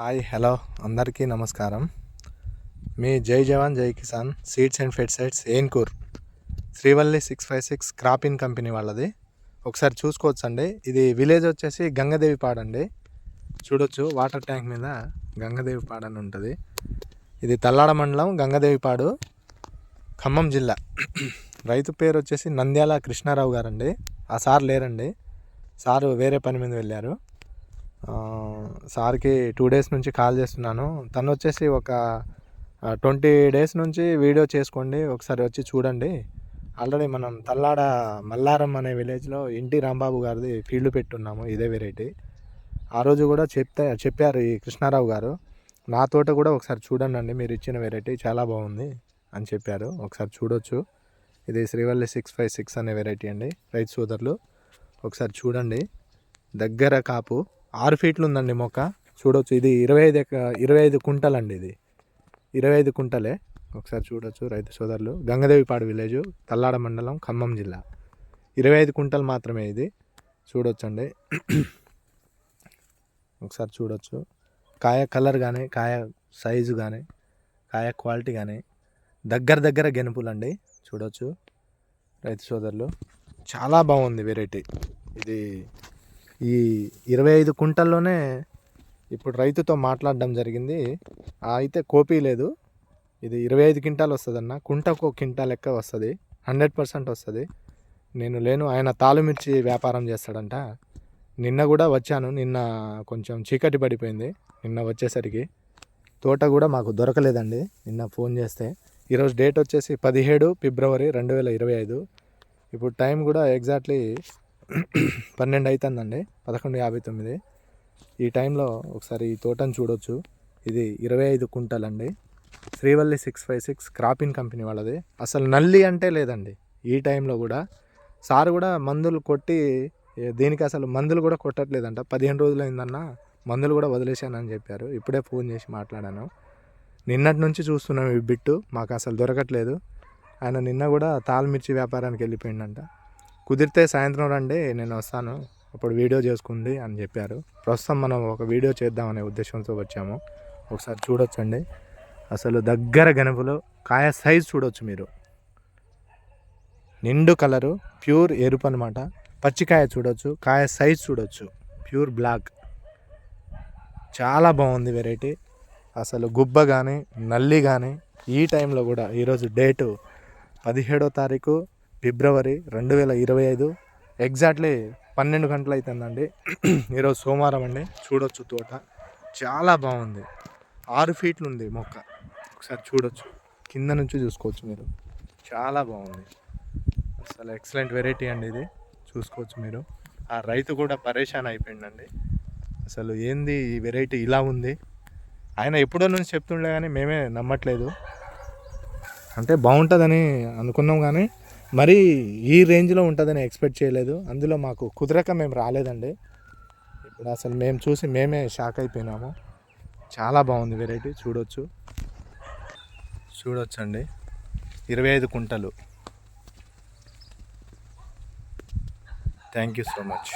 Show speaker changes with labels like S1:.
S1: Hi hello అందరికీ నమస్కారం. మీ Jai Jawan Jai Kisan seeds and fertilizers Enkoor Srivalli 656 crop in company వాళ్ళది. ఒకసారి చూసుకోవచ్చండి. ఇది విలేజ్ వచ్చేసి గంగదేవిపాడు అండి. చూడొచ్చు వాటర్ ట్యాంక్ మీద గంగదేవిపాడు అని ఉంటుంది. ఇది తల్లాడ మండలం గంగదేవిపాడు, ఖమ్మం జిల్లా. రైతు పేరు వచ్చేసి నంద్యాల కృష్ణారావు గారండి. ఆ సార్ లేరండి, సారు వేరే పని మీద వెళ్ళారు. సార్కి 2 days నుంచి కాల్ చేస్తున్నాను. తను వచ్చేసి ఒక 20 days నుంచి వీడియో చేసుకోండి, ఒకసారి వచ్చి చూడండి. ఆల్రెడీ మనం తల్లాడ మల్లారం అనే విలేజ్లో ఎన్టీ రాంబాబు గారిది ఫీల్డ్ పెట్టున్నాము, ఇదే వెరైటీ. ఆ రోజు కూడా చెప్పారు ఈ కృష్ణారావు గారు, నా తోట కూడా ఒకసారి చూడండి అండి, మీరు ఇచ్చిన వెరైటీ చాలా బాగుంది అని చెప్పారు. ఒకసారి చూడొచ్చు. ఇది శ్రీవల్లి 656 అనే వెరైటీ అండి. రైతు సోదరులు ఒకసారి చూడండి. దగ్గర కాపు 6 feet ఉందండి మొక్క. చూడొచ్చు. ఇది 25 కుంటలు అండి. ఇది 25 కుంటలే. ఒకసారి చూడొచ్చు రైతు సోదరులు. గంగదేవిపాడు విలేజ్, తల్లాడ మండలం, ఖమ్మం జిల్లా. 25 కుంటలు మాత్రమే ఇది. చూడొచ్చండి. ఒకసారి చూడొచ్చు. కాయ కలర్ కానీ, కాయ సైజు కానీ, కాయ క్వాలిటీ కానీ దగ్గర గెనుపులండి. చూడొచ్చు రైతు సోదరులు. చాలా బాగుంది వెరైటీ. ఇది ఈ 25 కుంటల్లోనే ఇప్పుడు రైతుతో మాట్లాడడం జరిగింది. అయితే కోపీ లేదు. ఇది 25 క్వింటాలు వస్తుందన్న, కుంటకు 1 క్వింటాల్ లెక్క వస్తుంది, 100% వస్తుంది. నేను లేను, ఆయన తాళుమిర్చి వ్యాపారం చేస్తాడంట. నిన్న కూడా వచ్చాను. నిన్న కొంచెం చీకటి పడిపోయింది. నిన్న వచ్చేసరికి తోట కూడా మాకు దొరకలేదండి నిన్న ఫోన్ చేస్తే. ఈరోజు డేట్ వచ్చేసి 17 February 2025. ఇప్పుడు టైం కూడా ఎగ్జాక్ట్లీ 12 అవుతుందండి, 11:59. ఈ టైంలో ఒకసారి ఈ తోటను చూడొచ్చు. ఇది 25 కుంటలండి. శ్రీవల్లి 656 క్రాప్ ఇన్ కంపెనీ వాళ్ళది. అసలు నల్లి అంటే లేదండి ఈ టైంలో కూడా. సార్ కూడా మందులు కొట్టి, దీనికి అసలు మందులు కూడా కొట్టట్లేదంట. 15 రోజులు అయిందన్న, మందులు కూడా వదిలేశానని చెప్పారు. ఇప్పుడే ఫోన్ చేసి మాట్లాడాను. నిన్నటి నుంచి చూస్తున్నాం ఈ బిట్టు, మాకు అసలు దొరకట్లేదు. ఆయన నిన్న కూడా తాళమిర్చి వ్యాపారానికి వెళ్ళిపోయిందంట. కుదిరితే సాయంత్రం రండి, నేను వస్తాను, అప్పుడు వీడియో చేసుకుంది అని చెప్పారు. ప్రస్తుతం మనం ఒక వీడియో చేద్దామనే ఉద్దేశంతో వచ్చాము. ఒకసారి చూడొచ్చండి. అసలు దగ్గర గెనుపులు, కాయ సైజ్ చూడొచ్చు మీరు. నిండు కలరు, ప్యూర్ ఎరుపు అనమాట. పచ్చికాయ చూడొచ్చు, కాయ సైజ్ చూడొచ్చు, ప్యూర్ బ్లాక్. చాలా బాగుంది వెరైటీ. అసలు గుబ్బ కానీ, నల్లి కానీ ఈ టైంలో కూడా. ఈరోజు డేటు 17 February 2025. ఎగ్జాక్ట్లీ 12 గంటలు అవుతుందండి. ఈరోజు సోమవారం అండి. చూడొచ్చు తోట చాలా బాగుంది. 6 feet ఉంది మొక్క. ఒకసారి చూడొచ్చు, కింద నుంచి చూసుకోవచ్చు మీరు. చాలా బాగుంది. అసలు ఎక్సలెంట్ వెరైటీ అండి ఇది. చూసుకోవచ్చు మీరు. ఆ రైతు కూడా పరేషాన్ అయిపోయిందండి. అసలు ఏంది ఈ వెరైటీ ఇలా ఉంది. ఆయన ఎప్పుడో నుంచి చెప్తుండే కానీ మేమే నమ్మట్లేదు. అంటే బాగుంటుందని అనుకున్నాం కానీ మరి ఈ రేంజ్లో ఉంటుందని ఎక్స్పెక్ట్ చేయలేదు. అందులో మాకు కుదరక మేము రాలేదండి. ఇప్పుడు అసలు మేము చూసి మేమే షాక్ అయిపోయినాము. చాలా బాగుంది వెరైటీ. చూడొచ్చండి. 25 కుంటలు. Thank you so much.